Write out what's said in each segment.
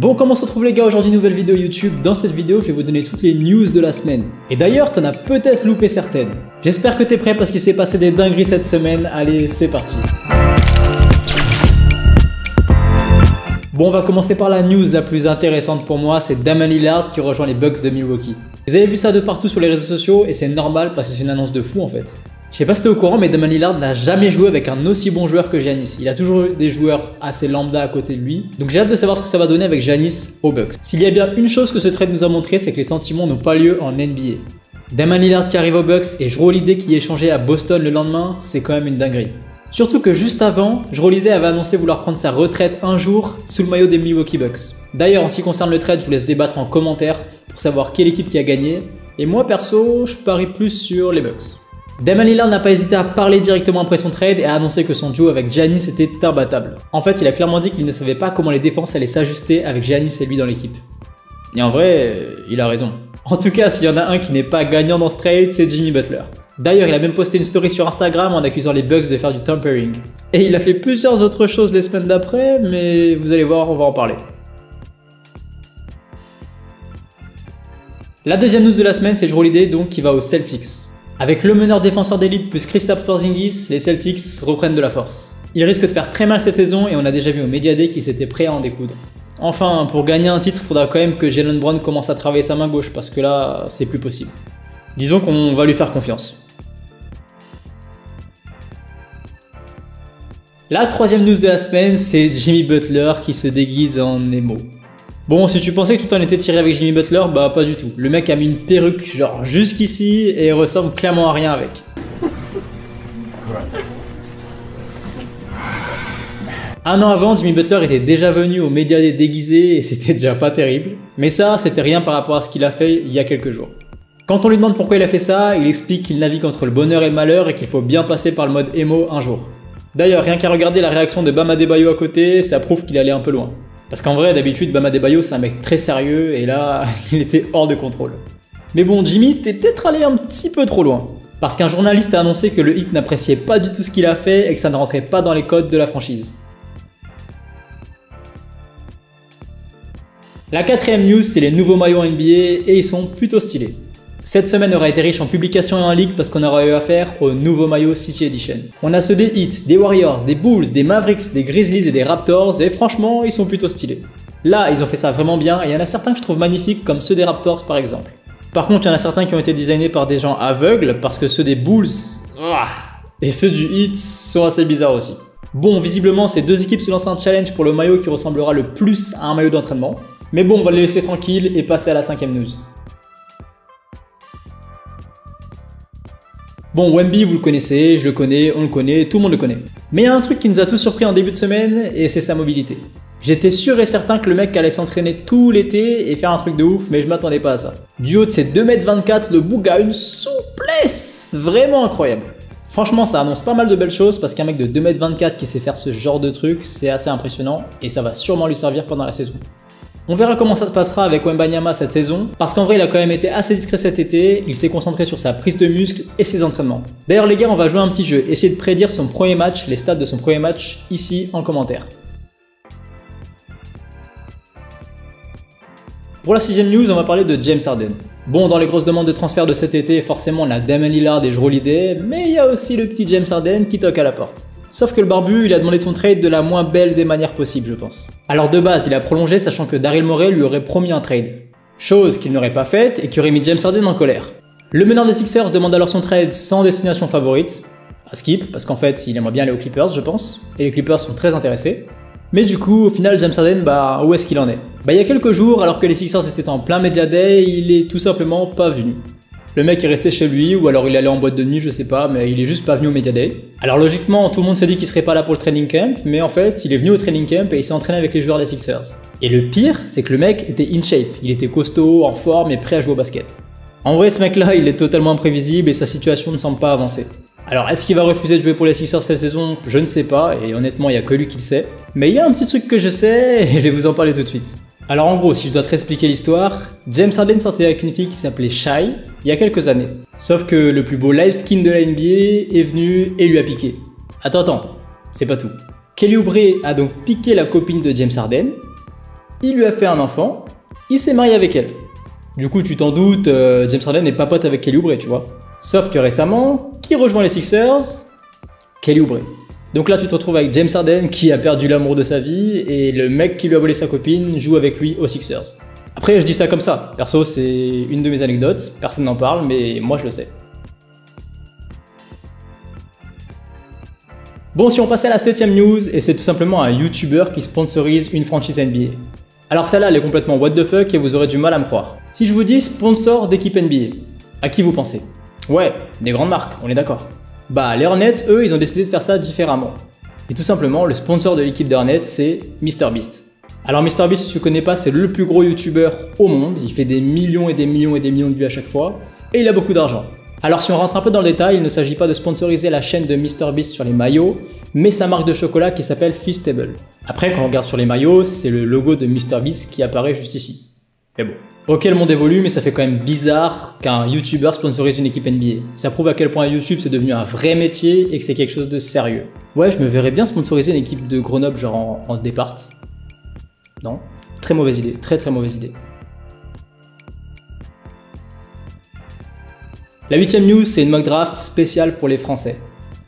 Bon, comment se retrouve les gars, aujourd'hui nouvelle vidéo YouTube. Dans cette vidéo, je vais vous donner toutes les news de la semaine. Et d'ailleurs, t'en as peut-être loupé certaines. J'espère que t'es prêt parce qu'il s'est passé des dingueries cette semaine. Allez, c'est parti. Bon, on va commencer par la news la plus intéressante pour moi, c'est Damian Lillard qui rejoint les Bucks de Milwaukee. Vous avez vu ça de partout sur les réseaux sociaux et c'est normal parce que c'est une annonce de fou en fait. Je sais pas si t'es au courant, mais Damian Lillard n'a jamais joué avec un aussi bon joueur que Giannis. Il a toujours eu des joueurs assez lambda à côté de lui. Donc j'ai hâte de savoir ce que ça va donner avec Giannis aux Bucks. S'il y a bien une chose que ce trade nous a montré, c'est que les sentiments n'ont pas lieu en NBA. Damian Lillard qui arrive aux Bucks et Jrue Holiday qui est échangé à Boston le lendemain, c'est quand même une dinguerie. Surtout que juste avant, Jrue Holiday avait annoncé vouloir prendre sa retraite un jour sous le maillot des Milwaukee Bucks. D'ailleurs, en ce qui concerne le trade, je vous laisse débattre en commentaire pour savoir quelle équipe qui a gagné. Et moi perso, je parie plus sur les Bucks. Damian Lillard n'a pas hésité à parler directement après son trade et à annoncer que son duo avec Giannis était imbattable. En fait, il a clairement dit qu'il ne savait pas comment les défenses allaient s'ajuster avec Giannis et lui dans l'équipe. Et en vrai, il a raison. En tout cas, s'il y en a un qui n'est pas gagnant dans ce trade, c'est Jimmy Butler. D'ailleurs, il a même posté une story sur Instagram en accusant les Bucks de faire du tampering. Et il a fait plusieurs autres choses les semaines d'après, mais vous allez voir, on va en parler. La deuxième news de la semaine, c'est Jrue Holiday donc qui va aux Celtics. Avec le meneur défenseur d'élite plus Kristaps Porzingis, les Celtics reprennent de la force. Ils risquent de faire très mal cette saison et on a déjà vu au Media Day qu'ils étaient prêts à en découdre. Enfin, pour gagner un titre, il faudra quand même que Jaylen Brown commence à travailler sa main gauche parce que là, c'est plus possible. Disons qu'on va lui faire confiance. La troisième news de la semaine, c'est Jimmy Butler qui se déguise en emo. Bon, si tu pensais que tout en était tiré avec Jimmy Butler, bah pas du tout. Le mec a mis une perruque genre jusqu'ici et il ressemble clairement à rien avec. Un an avant, Jimmy Butler était déjà venu au Media Day déguisé et c'était déjà pas terrible. Mais ça, c'était rien par rapport à ce qu'il a fait il y a quelques jours. Quand on lui demande pourquoi il a fait ça, il explique qu'il navigue entre le bonheur et le malheur et qu'il faut bien passer par le mode emo un jour. D'ailleurs, rien qu'à regarder la réaction de Bam Adebayo à côté, ça prouve qu'il allait un peu loin. Parce qu'en vrai, d'habitude, Bam Adebayo, c'est un mec très sérieux, et là, il était hors de contrôle. Mais bon, Jimmy, t'es peut-être allé un petit peu trop loin. Parce qu'un journaliste a annoncé que le Heat n'appréciait pas du tout ce qu'il a fait, et que ça ne rentrait pas dans les codes de la franchise. La quatrième news, c'est les nouveaux maillots NBA, et ils sont plutôt stylés. Cette semaine aura été riche en publications et en leaks parce qu'on aura eu affaire aux nouveaux maillots City Edition. On a ceux des Heat, des Warriors, des Bulls, des Mavericks, des Grizzlies et des Raptors et franchement ils sont plutôt stylés. Là ils ont fait ça vraiment bien et il y en a certains que je trouve magnifiques comme ceux des Raptors par exemple. Par contre il y en a certains qui ont été designés par des gens aveugles parce que ceux des Bulls et ceux du Heat sont assez bizarres aussi. Bon, visiblement ces deux équipes se lancent un challenge pour le maillot qui ressemblera le plus à un maillot d'entraînement. Mais bon, on va les laisser tranquilles et passer à la cinquième news. Bon, Wemby, vous le connaissez, je le connais, on le connaît, tout le monde le connaît. Mais il y a un truc qui nous a tous surpris en début de semaine, et c'est sa mobilité. J'étais sûr et certain que le mec allait s'entraîner tout l'été et faire un truc de ouf, mais je m'attendais pas à ça. Du haut de ses 2,24 m, le boug a une souplesse vraiment incroyable. Franchement, ça annonce pas mal de belles choses, parce qu'un mec de 2,24 m qui sait faire ce genre de truc, c'est assez impressionnant, et ça va sûrement lui servir pendant la saison. On verra comment ça se passera avec Wembanyama cette saison, parce qu'en vrai il a quand même été assez discret cet été, il s'est concentré sur sa prise de muscle et ses entraînements. D'ailleurs les gars, on va jouer un petit jeu, essayer de prédire son premier match, les stats de son premier match ici en commentaire. Pour la sixième news, on va parler de James Harden. Bon, dans les grosses demandes de transfert de cet été, forcément on a Damian Lillard et Jrue Holiday, mais il y a aussi le petit James Harden qui toque à la porte. Sauf que le barbu, il a demandé son trade de la moins belle des manières possibles, je pense. Alors de base, il a prolongé sachant que Daryl Morey lui aurait promis un trade. Chose qu'il n'aurait pas faite et qui aurait mis James Harden en colère. Le meneur des Sixers demande alors son trade sans destination favorite, à skip, parce qu'en fait, il aimerait bien aller aux Clippers, je pense, et les Clippers sont très intéressés. Mais du coup, au final, James Harden, où est-ce qu'il en est? Il y a quelques jours, alors que les Sixers étaient en plein Media Day, il est tout simplement pas venu. Le mec est resté chez lui, ou alors il allait en boîte de nuit, je sais pas, mais il est juste pas venu au Media Day. Alors logiquement, tout le monde s'est dit qu'il serait pas là pour le training camp, mais en fait, il est venu au training camp et il s'est entraîné avec les joueurs des Sixers. Et le pire, c'est que le mec était in shape, il était costaud, en forme et prêt à jouer au basket. En vrai, ce mec-là, il est totalement imprévisible et sa situation ne semble pas avancer. Alors, est-ce qu'il va refuser de jouer pour les Sixers cette saison? Je ne sais pas, et honnêtement, il n'y a que lui qui le sait. Mais il y a un petit truc que je sais, et je vais vous en parler tout de suite. Alors en gros, si je dois te réexpliquer l'histoire, James Harden sortait avec une fille qui s'appelait Shai il y a quelques années. Sauf que le plus beau light skin de la NBA est venu et lui a piqué. Attends, c'est pas tout. Kelly Oubre a donc piqué la copine de James Harden, il lui a fait un enfant, il s'est marié avec elle. Du coup, tu t'en doutes, James Harden n'est pas pote avec Kelly Oubre, tu vois. Sauf que récemment, qui rejoint les Sixers? Kelly Oubre. Donc là, tu te retrouves avec James Harden qui a perdu l'amour de sa vie et le mec qui lui a volé sa copine joue avec lui aux Sixers. Après, je dis ça comme ça. Perso, c'est une de mes anecdotes, personne n'en parle, mais moi je le sais. Bon, si on passait à la 7ème news, et c'est tout simplement un YouTuber qui sponsorise une franchise NBA. Alors celle-là, elle est complètement what the fuck et vous aurez du mal à me croire. Si je vous dis sponsor d'équipe NBA, à qui vous pensez? Ouais, des grandes marques, on est d'accord. Bah, les Hornets, eux, ils ont décidé de faire ça différemment. Et tout simplement, le sponsor de l'équipe des Hornets, c'est MrBeast. Alors MrBeast, si tu connais pas, c'est le plus gros YouTuber au monde. Il fait des millions et des millions et des millions de vues à chaque fois. Et il a beaucoup d'argent. Alors si on rentre un peu dans le détail, il ne s'agit pas de sponsoriser la chaîne de MrBeast sur les maillots, mais sa marque de chocolat qui s'appelle Feastable. Après, quand on regarde sur les maillots, c'est le logo de MrBeast qui apparaît juste ici. Mais bon. Ok, le monde évolue, mais ça fait quand même bizarre qu'un YouTuber sponsorise une équipe NBA. Ça prouve à quel point YouTube c'est devenu un vrai métier et que c'est quelque chose de sérieux. Ouais, je me verrais bien sponsoriser une équipe de Grenoble genre en départ. Non? Très mauvaise idée, très mauvaise idée. La 8ème news, c'est une mock draft spéciale pour les Français.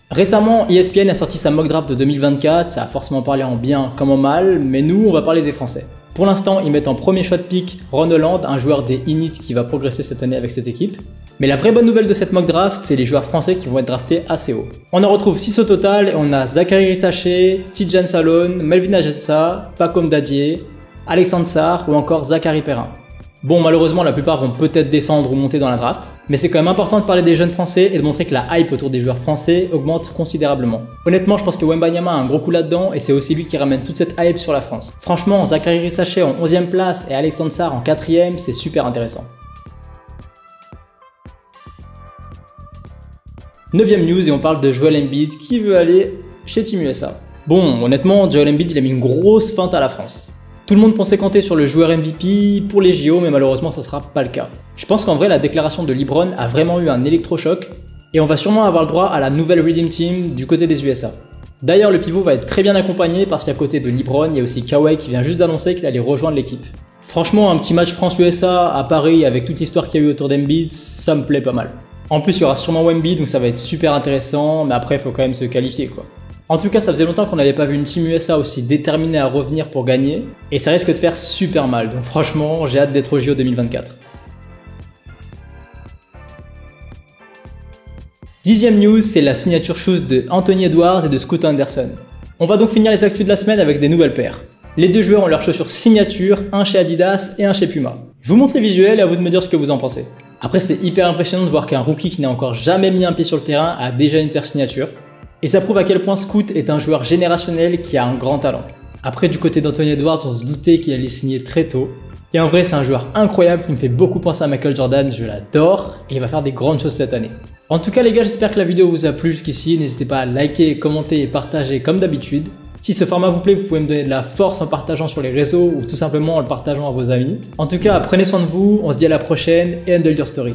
Récemment, ESPN a sorti sa mock draft de 2024, ça a forcément parlé en bien comme en mal, mais nous, on va parler des Français. Pour l'instant, ils mettent en premier choix de pick Ron Holland, un joueur des Init qui va progresser cette année avec cette équipe. Mais la vraie bonne nouvelle de cette mock draft, c'est les joueurs français qui vont être draftés assez haut. On en retrouve 6 au total et on a Zachary Rissaché, Tidjane Salone, Melvin Ajetsa, Pacome Dadier, Alexandre Sarr ou encore Zachary Perrin. Bon, malheureusement, la plupart vont peut-être descendre ou monter dans la draft, mais c'est quand même important de parler des jeunes français et de montrer que la hype autour des joueurs français augmente considérablement. Honnêtement, je pense que Wembanyama a un gros coup là-dedans et c'est aussi lui qui ramène toute cette hype sur la France. Franchement, Zachary Rissaché en 11ème place et Alexandre Sarr en 4ème, c'est super intéressant. 9ème news et on parle de Joel Embiid qui veut aller chez Team USA. Bon, honnêtement, Joel Embiid il a mis une grosse feinte à la France. Tout le monde pensait compter sur le joueur MVP pour les JO, mais malheureusement ça sera pas le cas. Je pense qu'en vrai la déclaration de LeBron a vraiment eu un électrochoc et on va sûrement avoir le droit à la nouvelle Redeem Team du côté des USA. D'ailleurs le pivot va être très bien accompagné parce qu'à côté de LeBron, il y a aussi Kawhi qui vient juste d'annoncer qu'il allait rejoindre l'équipe. Franchement, un petit match France-USA à Paris avec toute l'histoire qu'il y a eu autour d'Embiid, ça me plaît pas mal. En plus il y aura sûrement Wemby donc ça va être super intéressant, mais après il faut quand même se qualifier quoi. En tout cas, ça faisait longtemps qu'on n'avait pas vu une Team USA aussi déterminée à revenir pour gagner, et ça risque de faire super mal, donc franchement, j'ai hâte d'être au JO 2024. 10ème news, c'est la signature shoes de Anthony Edwards et de Scoot Anderson. On va donc finir les actus de la semaine avec des nouvelles paires. Les deux joueurs ont leurs chaussures signature, un chez Adidas et un chez Puma. Je vous montre les visuels et à vous de me dire ce que vous en pensez. Après, c'est hyper impressionnant de voir qu'un rookie qui n'a encore jamais mis un pied sur le terrain a déjà une paire signature. Et ça prouve à quel point Scoot est un joueur générationnel qui a un grand talent. Après, du côté d'Anthony Edwards, on se doutait qu'il allait signer très tôt. Et en vrai, c'est un joueur incroyable qui me fait beaucoup penser à Michael Jordan, je l'adore, et il va faire des grandes choses cette année. En tout cas les gars, j'espère que la vidéo vous a plu jusqu'ici, n'hésitez pas à liker, commenter et partager comme d'habitude. Si ce format vous plaît, vous pouvez me donner de la force en partageant sur les réseaux ou tout simplement en le partageant à vos amis. En tout cas, prenez soin de vous, on se dit à la prochaine et handle your story.